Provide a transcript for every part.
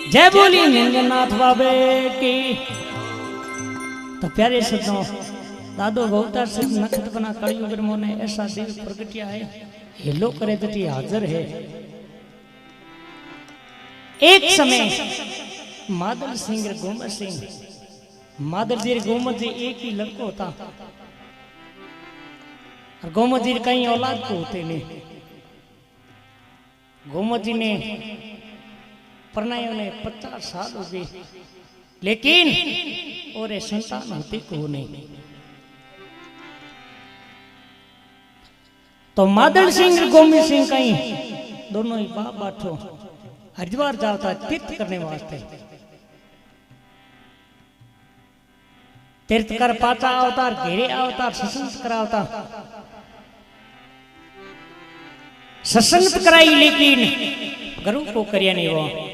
जय बोली निंगनाथ बाबे की। तो प्यारे सज्जनों, दादो अवतार से नखत बना कलयुग ने ऐसा देव प्रगटिया है, हेलो करे तो हाजिर है। एक समय मादल सिंह गोमत सिंह, मादल जी गोमत जी एक ही लड़को होता, और गोमत जी कहीं औलाद को होते नहीं। गोमत जी ने परनायों ने 50 साल हो गए, लेकिन और संतान होती को नहीं। तो मादल सिंह गोमत सिंह कहीं दोनों ही बाप बाठो हरिद्वार जाता तीर्थ करने वास्ते। तीर्थ कर पाता अवतार घेरे अवतार सत्संग करावता, सत्संग कराई, लेकिन गुरु को करिया नहीं। वो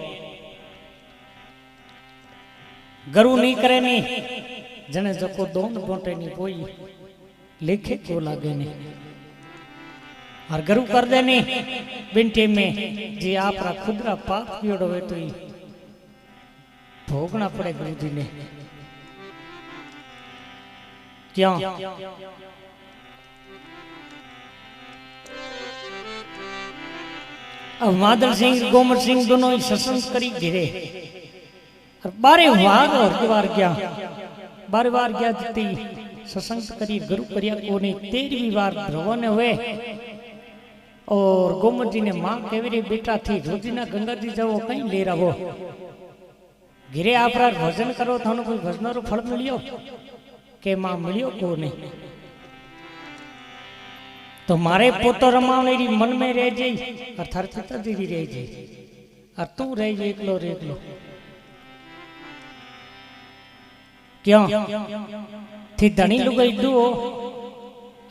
गुरु नहीं करे नहीं, जने जको दोन बोटे नहीं कोई लेखे को लागे नहीं, और गुरु कर देने बिंटे में जी आप खुदरा पाप कियोड़ो है तो ही भोगना पड़े गुरु जी ने। क्यों? अब मादल सिंह गोमत सिंह दोनों ही सत्संग करी घिरे, और बारे बार गया, बार गया जितनी सत्संग करी गुरु करिया को नहीं। 13वीं बार भ्रवन हुए, और गोमत जी ने मां केवरी बेटा थी रोजीना गंगा जी जाओ कहीं ले रहो घिरे आप भजन करो थानो कोई भजन फल मिलियो के मां मिलियो को नहीं। तो मारे पोतो रमावनेरी मन में रह जाई, और थार पिताजी भी रह जाई, और तू रह जाई एकलो रेकलो। क्यों थी धनी लुगाई दो,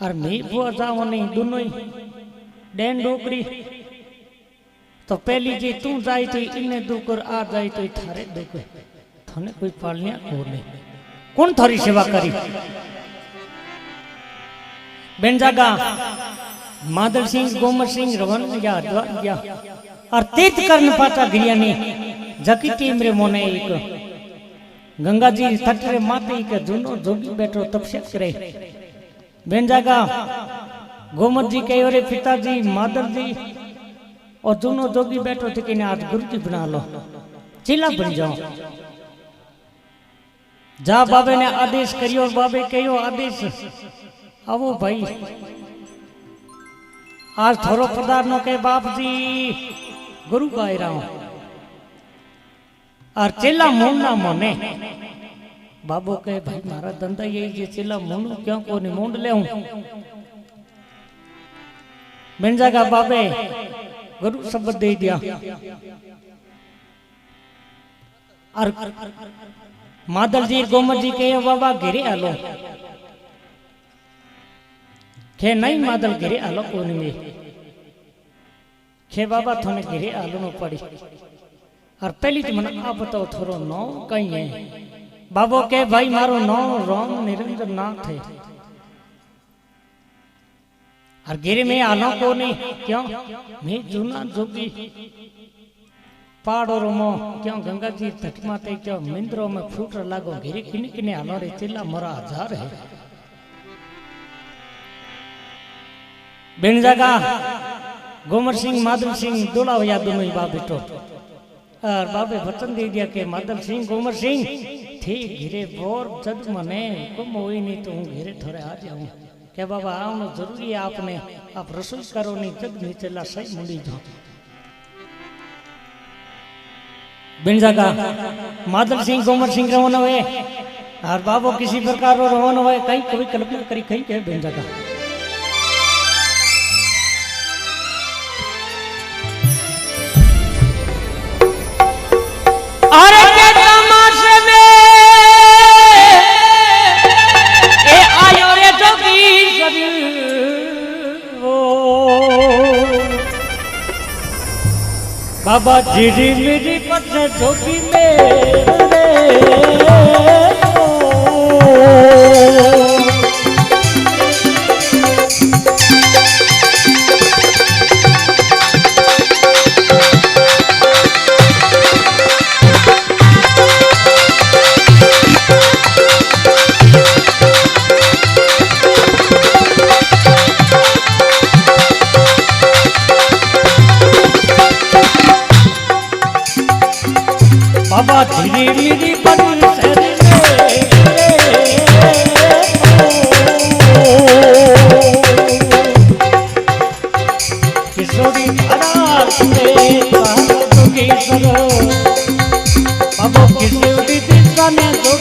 और मैं बुआ जाओ नहीं दोनों ही डेन डोकरी। तो पहली जी तू जाई तो इन्हें दुख और आ जाई तो थारे दुख, थाने कोई पालनिया को नहीं, कौन थारी सेवा करी। बेन जागा मादल सिंह गोमत सिंह रवन गया, और तीर्थ करने पाता गिरिया ने जकी टीमरे मोने एक गंगा जी तटरे माते के दोनों जोगी बैठो तपस्या करे। बेन जागा गोमत जी कहे अरे पिताजी मादल जी और दोनों जोगी बैठो थे कि आज गुरु जी बना लो, चेला बन जाओ। जा बाबे ने आदेश करियो, बाबे कहो आदेश आवो भाई आज थोरो पदार्थ के बाप जी गुरु गाय रहा हूं, और चेला मोंडना मोने। बाबू कहे भाई मारा धंधा यही जे चेला मोंडू क्यों को नहीं मोंड ले हूं। बन जागा बाबे गुरु शब्द दे दिया, और मादल जी गोमत जी कहे बाबा घेरे आलो खे नहीं मादल घेरे आलो को नहीं खे बाबा थोने घेरे आलो नो पड़ी। और पहली तो मन आप बताओ थोरो नौ कहीं है। बाबो के भाई मारो नौ राम निरंजन नाथ है, और गिरे में आलो को नहीं। क्यों मैं जूना जोगी पहाड़ों रोमो क्यों गंगा जी तट माते क्यों मिंद्रो में फूट लागो गिरे किने किने आलो रे चेला मोरा 1000 है। बिन जगा गोमत सिंह मादल सिंह दोला या दोनों ही बाप बेटो, और बाबे वचन दे दिया के मादल सिंह गोमत सिंह थे घिरे बोर जद मने गुम हुई नहीं तो हूँ घिरे थोड़े आ जाऊं। क्या बाबा आना जरूरी है आपने, आप रसोई करो नहीं जग नहीं चला सही मुड़ी जाओ। बिन जगा मादल सिंह गोमत सिंह रवाना हुए, और बाबू किसी प्रकार रवाना हुए कहीं कभी कल्पना करी कहीं के बिन जगा। अरे के तमाशे में ए आयो रे जोगी शरीर ओ बाबा जीरी मेरी पत्ने जोगी मेरे बाबा धीरे मेरी परिसर किशोरी धरा के सरो बाबा किशोरी दिशा ने दो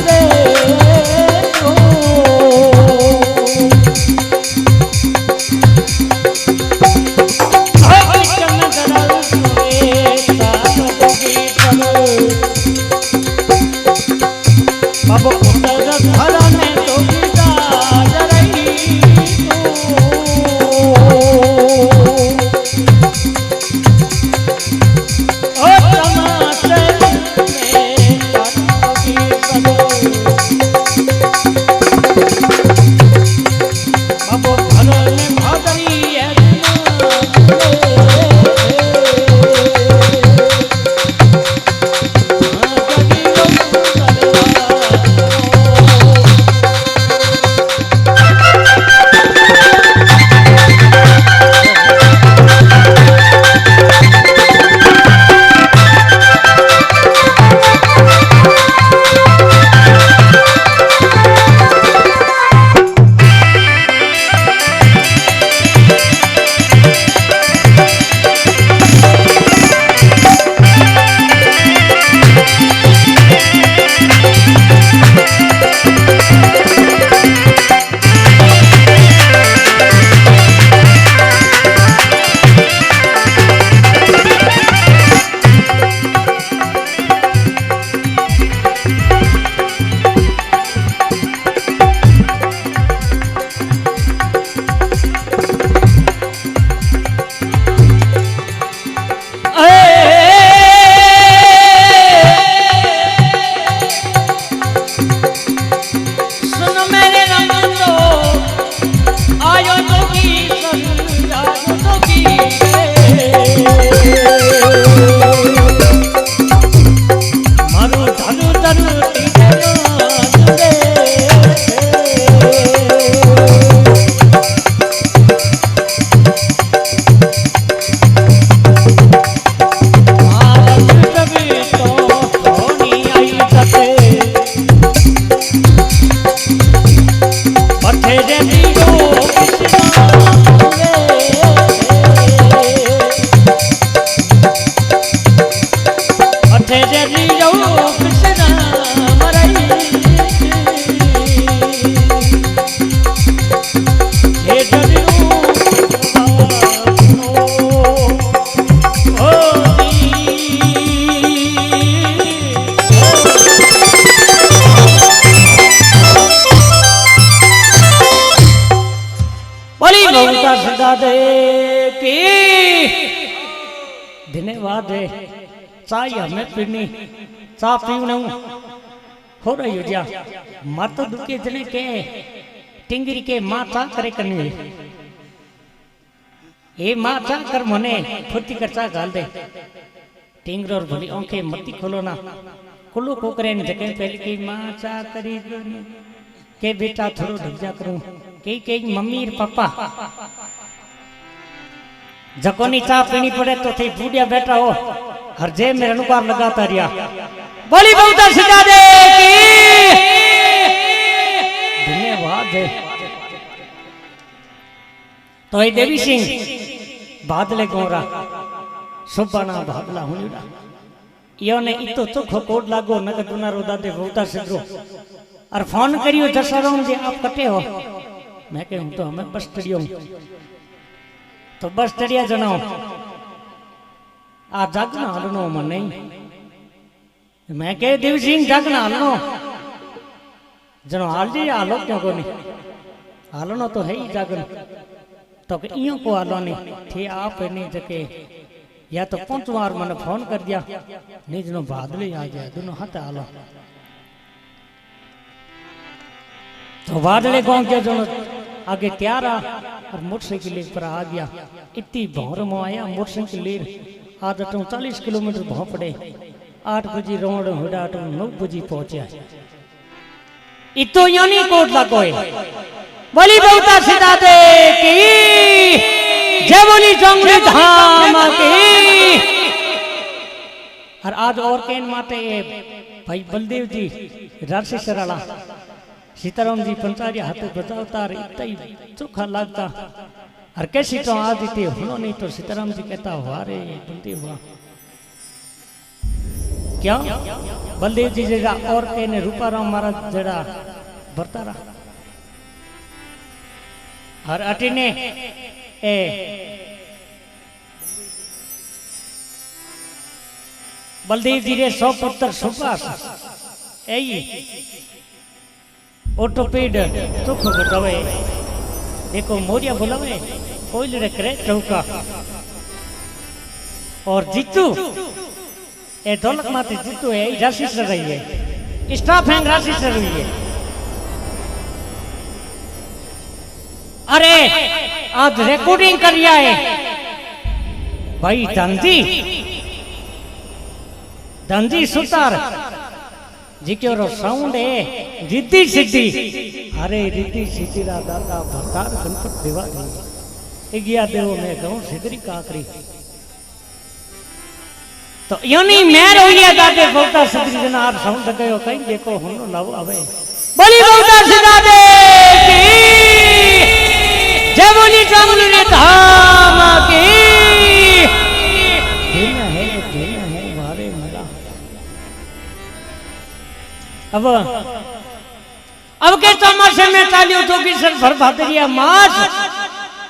रे बाबा उतर धरा में तो धन्यवाद है चाय हमें पीनी चा पीवना हो रही हो जा माता दुखे जने के टिंगरी के माँ चा करे करनी ये माँ चा कर मने फुर्ती कर चा गाल दे टिंगर और भली आंखें मती खोलो ना कुल्लू को करे न जगह पहले की माँ चा करी के बेटा थोड़ो ढक जा करूं के मम्मी और पापा जकोनी चा पीनी पड़े तो थे बूढ़िया बैठा हो हर जे में अनुकार लगाता रिया बोली बहुत सिखा दे धन्यवाद है तो ये देवी सिंह बादले गोरा सुबाना भागला हुनिड़ा यो ने इतो चोखो कोड लागो नगर दुना रोदा दे बहुत सिद्धो और फोन करियो जसरों जे आप कटे हो मैं कहूं तो हमें बस टड़ियो तो बस टड़िया जनो आ जागना हलनो मन नहीं मैं कह देव सिंह जागना हलनो जनो हाल जी हालो क्यों को नहीं हालनो तो है ही जागन तो इयो को हालो नहीं थे आप नहीं जके या तो 5 बार मैंने फोन कर दिया नहीं जनो बादले आ जाए दोनों हाथ हालो तो बादले गांव के जो आगे तैयार आ और मोटरसाइकिल पर आ गया इतनी भौर में आया मोटरसाइकिल आज 40 किलोमीटर भाव पड़े 8 बजे रोड हुडा 9 बजे पहुंचे इतो यानी कोट लगो बोली बहुता सीधा दे की जय बोली जंगली धाम की और आज और केन माते ये भाई बलदेव जी राशि सराला सीताराम जी पंचारी हाथ बजावता और इतना ही चोखा लगता और कैसी तो आज इतने होनो नहीं तो सीताराम जी कहता हुआ रे बलदेव हुआ क्या बलदेव जी जरा और कहने रूपाराम महाराज जरा बरता रहा और अटिने ए बलदेव जी रे 100 पुत्र सुपास यही ऑटोपेड चुख बतावे देखो मोरिया बुलावे कोई लड़े करे चौका और जीतू ए दौलत माते जीतू है राशि से रही है स्टाफ है राशि से रही है। अरे आज रिकॉर्डिंग कर रिया है भाई धनजी सुतार जी के साउंड है रिद्धि सिद्धि अरे रिद्धि सिद्धि रा दादा भरतार गणपत देवा दी गया देव में गाँव सिद्धरी काकरी तो यानी मेर हो गया दादे बोलता सिद्धरी जना आप साउंड गयो कहीं देखो हम लाओ आवे बोली बोलता सिद्धादे की जय बोली चामुंडी रे धाम की दिन है मारे मरा अब के तमाशे में चालियो जोगी सर भर भादरिया मास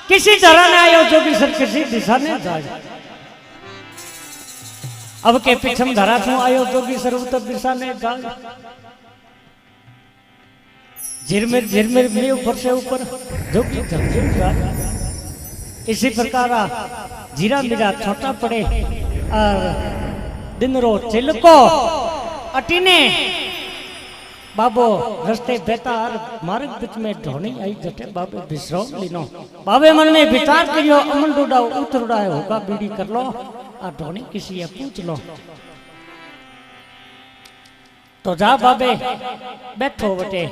किसी तरह न आयो जोगी सर किसी दिशा ने जाए अब के पिछम धरा छू आयो जोगी सर उत्तर दिशा ने जाए झिरमिर में ऊपर से ऊपर जोगी झमझम जाए इसी प्रकार जीरा मेरा छोटा पड़े और दिन रो चिलको अटीने बाबो रस्ते बेतार मार्ग बीच में ढोनी आई जटे बाबे विश्राम लीनो बाबे मन में विचार करियो अमन डोडा उतरड़ा होगा बीड़ी कर लो और ढोनी किसी पूछ लो तो जा बाबे बैठो बटे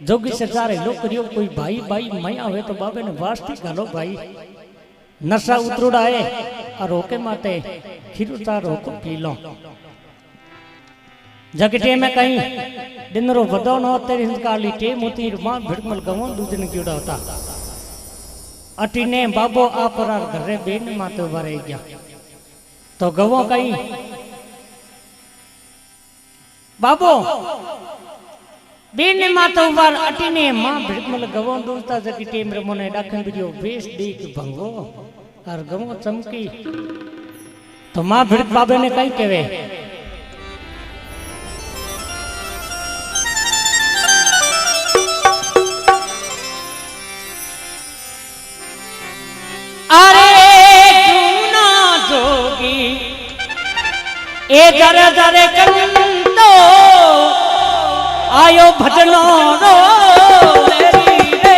जोगी से जा रहे लोग करियो कोई भाई भाई मैं आवे तो बाबे ने वास्ती गालो भाई नशा उतरड़ा है और रोके माते खीर उतार रोको पी लो जगटे में कहीं दिन रो बदो न तेरी हिंदकाली टेम होती मां भिड़मल गवो दूजन क्योड़ा होता अटीने बाबो आपरार घरे बेन माते भरे गया तो गवो कहीं बाबो बेन माते उबार अटीने मां भिड़मल गवो दूजता जगटे में मोने डाखन बियो बेस देख भंगो और गवो चमकी तो मां भिड़ बाबे ने कहीं कहवे ए जरे जरे कंतो आयो भजनो रो मेरी रे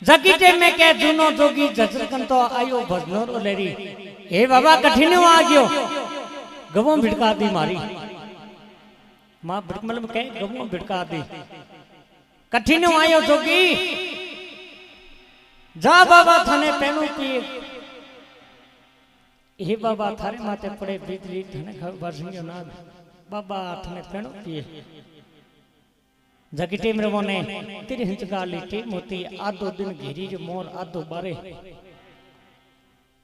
जगीटे में के जुनो जोगी जजरकन तो आयो भजनोर लेरी हे बाबा कठिन आ गयो गवो भिड़का दी मारी मां बिरमल में के गवो भिड़का दी कठिन आयो जोगी जा बाबा थाने पेनु पी हे बाबा थारे माथे पड़े बिजली थाने घर बरसियो ना बाबा थाने पेनु पी जगीटे में मोने तेरी हिंचगाली टी मोती आधो दिन घेरी जो मोर आधो बारे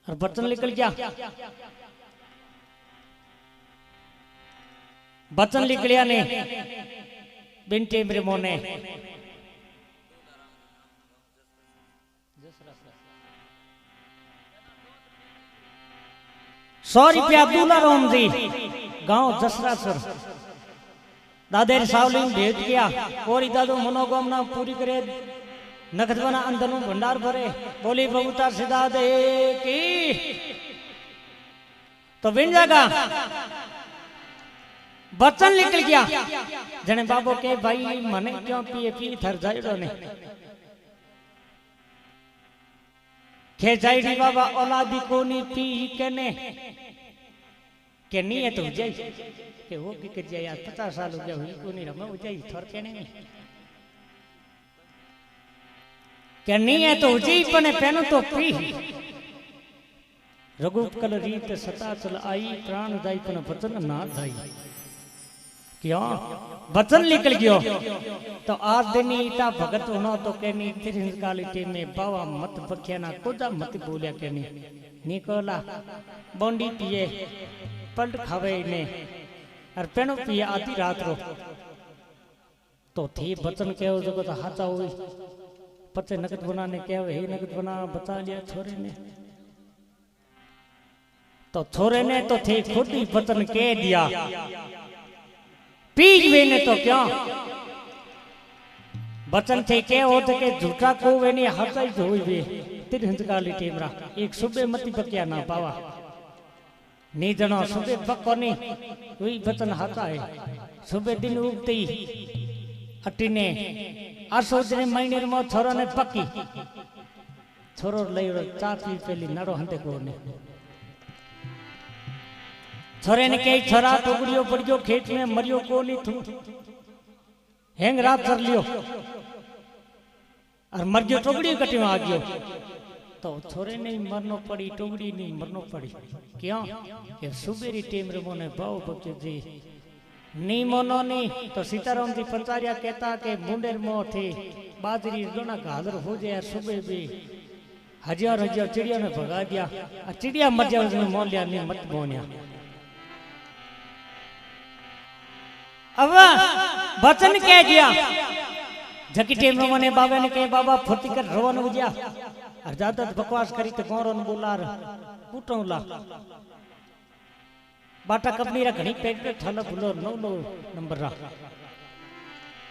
और बर्तन निकल गया बर्तन निकलिया ने बिनते मेरे मोने 100 रुपया दूल्हा रोम दी गांव जसरासर दादेर सावलिंग भेज किया और दादो मनोकामना पूरी करे नखदवना अंदर भंडार भरे बोली बबूता सिदा दे की तो बिन जागा बचन निकल गया जने बाबो के भाई मने क्यों पिए पी थर जाइडो ने के जाइडी बाबा औलादी कोनी पी कने के नहीं है तो जाई के वो की कर जाए 50 साल हो गया हुई को नहीं रहा हो जाए थोर के नहीं क्या नहीं है तो जी पने पेनो तो पी रघुप कल रीत सता चल आई प्राण दाई पन वचन ना दाई क्यों वचन निकल गयो तो आज दिन इता भगत होना तो कहनी तिरंज कालिटी में बावा मत बख्या ना कोजा मत बोलिया कहनी निकोला बोंडी पिए पलट खावे ने और पेनो पिए आधी रात रो तो थी बचन कहो जो तो हाचा हुई पचे नगद बनाने कहो हे नगद बना बता लिया छोरे ने तो छोरे ने तो थे खुद ही बचन कह दिया पीज वे ने तो क्या बचन थे के होते के झूठा को वे ने हाचा ही धोई वे तिरंज काली टेमरा एक सुबह मती बकिया ना पावा नी जनो सुबह पकोनी वही बचन हाथा है सुबह दिन उगते ही अटिने आसोजने महीने में छोरो ने पकी छोरो लई चा पी पेली नरो हंते कोने छोरे ने कई छोरा टुकड़ियो पड़ियो खेत में मरियो कोनी थू हैंग रात कर लियो और मर गयो टुकड़ी कटी में आ गयो तो छोरे नहीं मरनो पड़ी टुकड़ी नहीं मरनो पड़ी क्यों ये सुबेरी टेम रे मोने भाव बच्चे जी नी मोनो नी तो सीताराम जी पंचारिया कहता के मुंडेर मो थे बाजरी दोना गाजर हो जाए सुबह भी हजार हजार चिड़िया ने भगा दिया। चिड़िया मर जाए उसने मोल लिया नहीं मत बोनिया। अब वचन कह दिया जकी टेम मने बाबा ने कहे बाबा फुर्ती कर रोवन हो गया और ज्यादा बकवास करी तो गौरन बोलार पुटौला बाटा कंपनी रा घणी पेट पे ठल भूलो 9 नंबर रा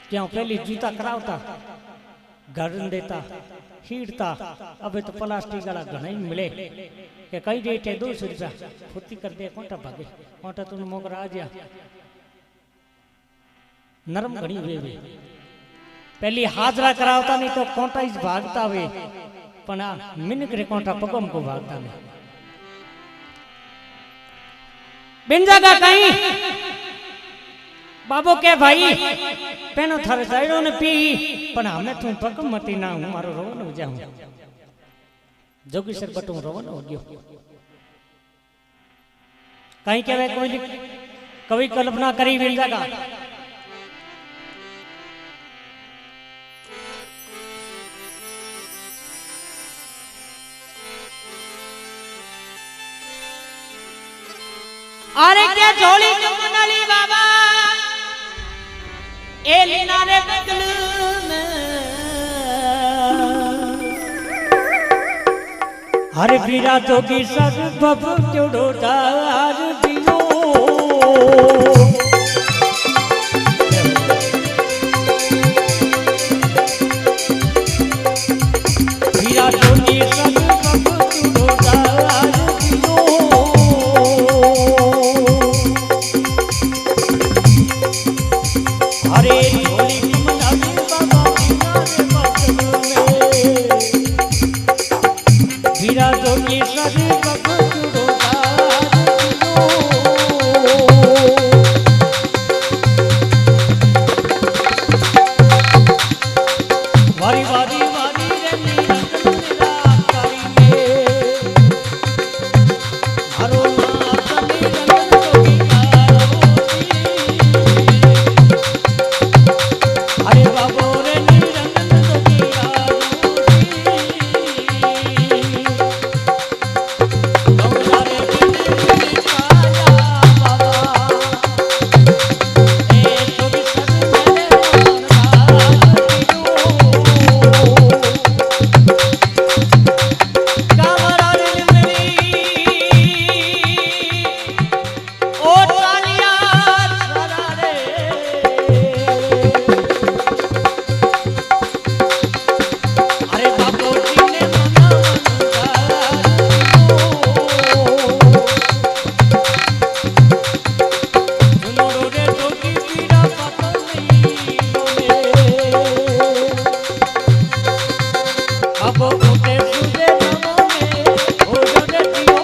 क्यों पहली जूता करावता गार्डन देता हीड़ता। अब तो प्लास्टिक वाला घना ही मिले के कई रेट है 200 रुपया फुर्ती कर दे कोटा भागे कोटा तुम मोगरा आ गया नरम घनी हुए पहली हाजरा करावता नहीं तो कोटा इस भागता हुए पण मिनक रे कोटा पगम को भागता नहीं बिन जगह कहीं बाबू के भाई पेनो थारे साइडो ने पी पण हमें तू पगम मती ना हूं मारो रोवन हो जाऊं जोगी सर बटू रोवन हो गयो कहीं कहवे कोई कवि कल्पना करी बिन जगह अरे क्या झोली चुमनली बाबा ए लीना रे बगल में हरे बीरा जोगी सर बब क्यों दार दियो बीरा जोगी सर बब क्यों दार अरे झोली चुमनली बाबा बीरा जोगी सर बब क्यों वारी वारी वारी रे मीरा कारी में हरो नाथ निरंजन जोगी अरे बाबो रे निरंजन जोगी गौरा रे बिन छाया बाबा ए जोगी सर मेरे कामरा रे मेरी ओ चालिया सरा रे अरे बाबू जी ने मना सुनो रे जोगी पीड़ा पता नहीं अब उठे सुबह नमो में हो जने दियो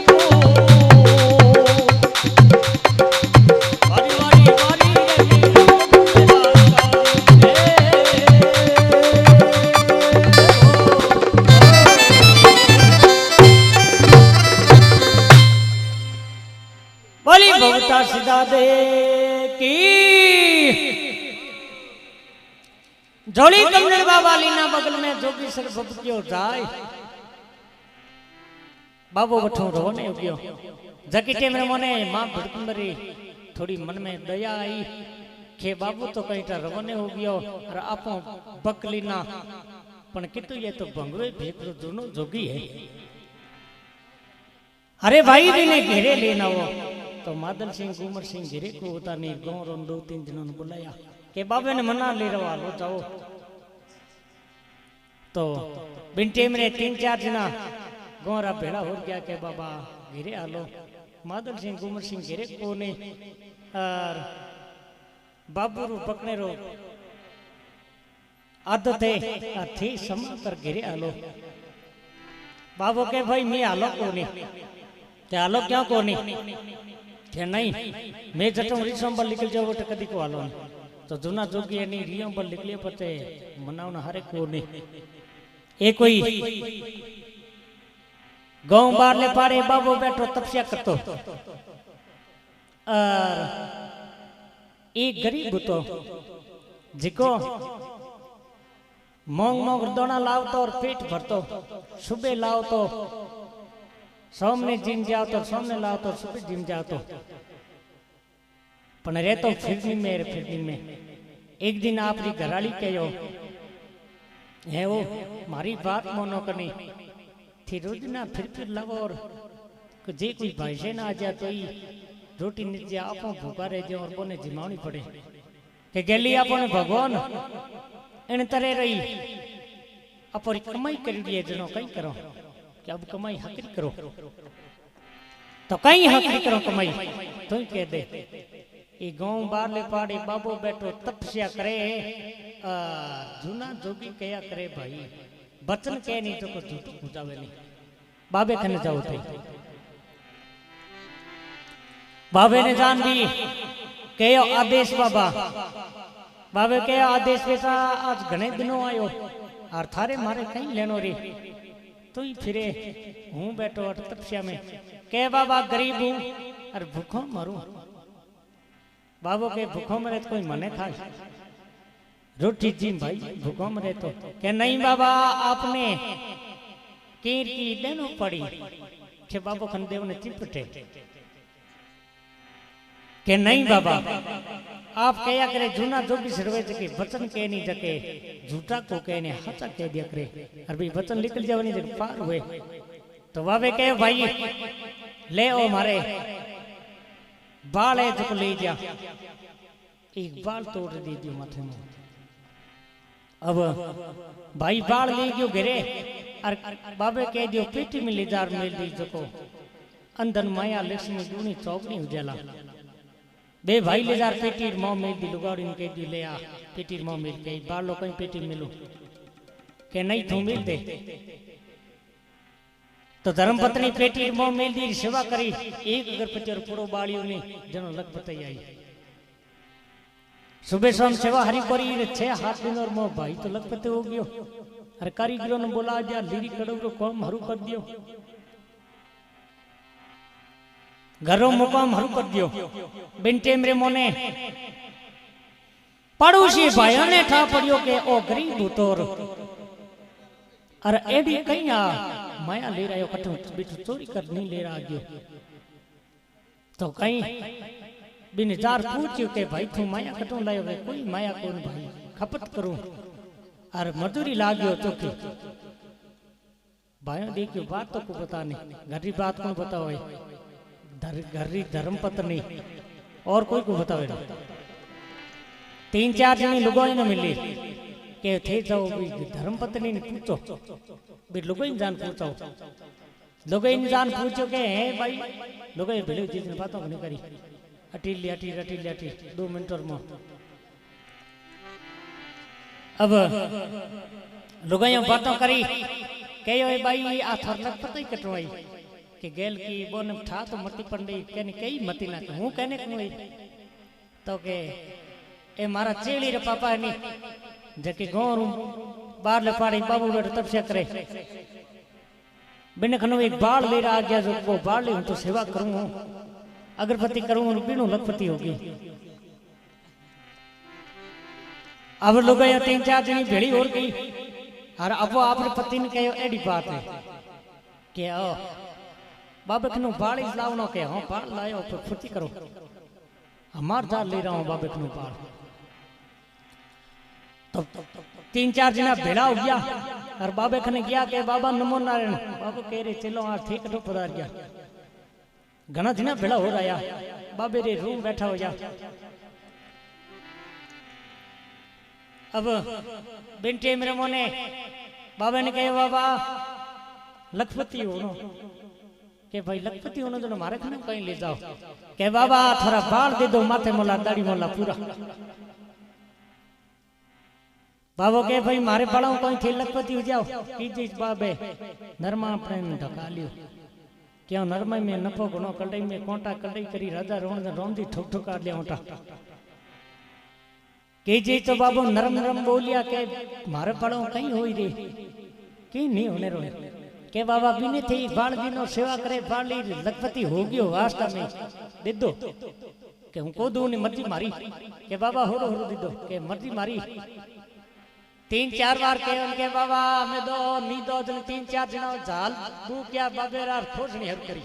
वारी वारी वारी रे बोली भगता सिदा दे की झोली कमल बाबा लीना बगल में जोगी सर बब क्यों जाए बाबू बठो रोने हो गयो जकीटे में मने मां भड़कुंदरी थोड़ी मन में दया आई के बाबू तो कहीं ता रोने हो गयो और आपो बकलीना पण कितु ये तो भंगवे भेकरो दोनों जोगी है अरे भाई भी ने घेरे लेना वो तो मादल सिंह गुमर सिंह घेरे को होता नहीं गाँव रो 2-3 दिनों ने बुलाया के बाबे ने मना ले रहा लो जाओ तो बिन टेम रे 3-4 जना गोरा भेड़ा हो गया के बाबा घेरे आलो मादल सिंह गुमर सिंह घेरे को ने और बाबू रो पकने रो आदत है थी समा कर घेरे आलो बाबू के भाई मैं आलो को नहीं ते आलो क्यों को नहीं के नहीं मैं जटो रिसंबर निकल जाओ तो कदी को आलो तो जुना जोगी एनी रियंबर निकले पते मनावना हरे को नहीं ए कोई गांव बार ले पारे बाबू बैठो तपस्या करतो और एक गरीब तो जिको मोंग मोंग दोना लावतो और पेट भरतो, सुबह लाओ तो सोमने जिम जाओ तो सोमने लाओ तो सुबह जिम जाओ तो पण रहतो फिरनी में। एक दिन आपरी घराली कहो है वो मारी बात मोनो करनी थी रोज ना फिर लगो और जे कोई भाई से ना आ जाए तो ही रोटी नीचे आप भूखा रह जाए और बोने जिमावनी पड़े के गेली आपने भगवान इन तरह रही अपनी कमाई कर दिए जनो कई करो कि अब कमाई हकरी करो तो कई हकरी करो कमाई तो ही कह दे ये गांव बारले पाड़े बाबो बैठो तपस्या करे जूना जोगी कया करे भाई बचन कह नहीं तो को झूठ पूछावे नहीं बाबे खने जाओ थे बाबे ने जान भी कहो आदेश बाबा बाबे कहो आदेश बेटा आज घने दिनों आयो और थारे मारे कहीं लेनो रे तो ही फिरे हूँ बैठो और तपस्या में कह बाबा गरीब हूँ और भूखों मरूं बाबो के भूखों मरे तो कोई मने खाए रोटी जी भाई भूखों मरे तो के नहीं बाबा आपने कीर की देनो पड़ी के बाबो खंदेव ने चिपटे के नहीं बाबा आप कया करे जूना जोगी सर्वे जके वचन कह नहीं जके झूठा को कहने हचा कह दिया करे और भाई वचन निकल जावे नहीं जके पार हुए तो बाबे कहे भाई ले ओ मारे बाल है जो ले जा एक बाल तोड़ दीजिए माथे में अब भाई बाल ले गयो घरे और बाबे कह दियो पेटी में ले जार मेल दी जको अंदर माया लक्ष्मी दूनी चौकड़ी उजाला बे भाई ले जार पेटी मोह मेल दी लुगाड़ी ने कह दी ले आ पेटी मोह मेल के बाल लो कहीं पेटी मिलो के नहीं तू मिल दे तो धर्मपत्नी पेटी मोह मेल दी सेवा करी एक अगरबत्ती और पूरो बालियों ने जनो लखपति आई सुबह शाम सेवा हरी करी 6 हाथ दिन और मोह भाई तो लखपति हो गयो अरे कारीगरों ने बोला जा लीरी कड़ो काम हरू कर दियो घरों मुकाम हरू कर दियो बिनटे मेरे मोने पड़ोसी भाइयों ने ठा पड़ियो के ओ गरीब तोर अरे एडी कहीं आ माया ले रहा है कठों बिठू चोरी कर नहीं ले रहा गयो तो कहीं बिन जार पूछ्यो के भाई तू माया कठों लायो है कोई माया कौन भाई खपत करूं और मजदूरी लागयो चोकी भाइयों देखियो बात तो को पता नहीं घरी बात कौन बताओ घरी धर्मपत्नी और कोई को बतावे 3-4 जनी लुगाई ने मिली के थे जाओ भी धर्मपत्नी ने पूछो भी लुगाई जान पूछो लुगाई जान पूछो के है भाई लुगाई भेले जी ने बातों नहीं करी अटी 2 मिनट और में अब लुगाइयों बातों करी कहो भाई आ थर लग पता ही कटवाई कि गेल की बोन ठा तो मती पंडी कहने कई मती ना हूं कहने कोई तो के ए मारा चेली रे पापा नी जके गोरू बार ले पाड़ी बाबू बेट तपस्या करे बिन खनो एक बाल ले आ गया जो वो बाल ले तो सेवा करूं अगरबत्ती करूं और बिनु लखपति होगी अब लोग 3-4 जनी भेड़ी और गई और अब आपने पति ने कहो एडी बात है कि ओ बाबे कनु बाल लावनो के हां बाल लायो तो फुर्ती करो हमार दाल ले रहा हूं बाबे कनु बाल तो 3-4 जना भेड़ा हो गया और बाबे खने गया के बाबा नमो नारायण बाबू कह रहे चलो आ ठीक तो पधार गया घना जना भेड़ा हो रहा बाबे रे रूम बैठा हो जा अब बिनटे मेरे मोने बाबा ने कहे बाबा लखपति हो नो के भाई लखपति होने तो मारे खाने कहीं ले जाओ के बाबा थोड़ा बाल दे दो माथे मोला दाढ़ी मोला पूरा बाबो के भाई मारे बालों कहीं थे लखपति हो जाओ कीजिए बाबे नरमा प्रेम ढका लियो क्या नरमा में नफो गुनो कड़ाई में कोटा कड़ाई करी राजा रोंदी ठुक ठुका लिया ओटा कीजिए तो बाबू नरम नरम बोलिया के मारे बालों कहीं होई रे की नहीं होने रोए के बाबा बिने थे बाल दिनो सेवा करे बाली लखपति हो गयो वास्ता में दे दो के हूं को दू ने मर्जी मारी के बाबा होरो होरो दे दो के मर्जी मारी 3-4 बार के उनके बाबा हमें दो नी दो जन 3-4 जना झाल दू क्या बाबेरा खोजनी हर करी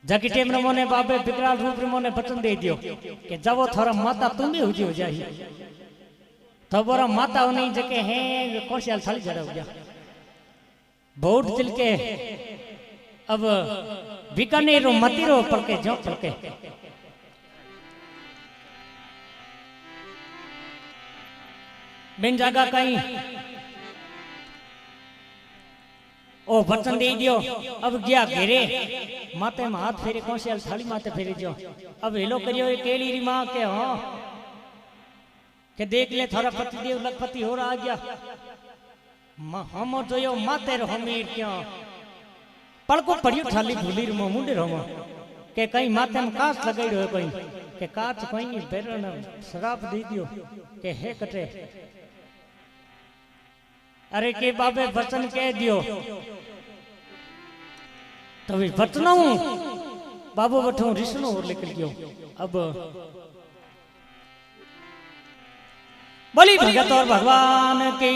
जकी टेम ने मोने बाबे विकराल रूप रे मोने वचन दे दियो कि जब थोड़ा माता तुम भी हुजी हो जाई तो बोरा माता नहीं जके हैं कोशियाल थाली जड़ा हो गया बहुत दिल के अब बीकानेर मतीरो पलके जो पलके बिन जगह कहीं ओ वचन दे दियो अब गया घेरे माते में हाथ फेरे कोशियाल थाली माते फेरे जो अब हेलो करियो केली री मां के हो के देख ले थारा पति देव लखपति हो रहा गया हम जो यो माते रो हमीर क्यों पड़को पड़ियो थाली भूली रो मुंडे रो के कहीं माते में कांच लगाई रहो कहीं के कांच कहीं बेरन शराब दे दियो के हे कटे अरे के बाबे वचन कह दियो तभी वचनों बाबू वठो ऋषनो और निकल गयो अब बोली भगत और भगवान की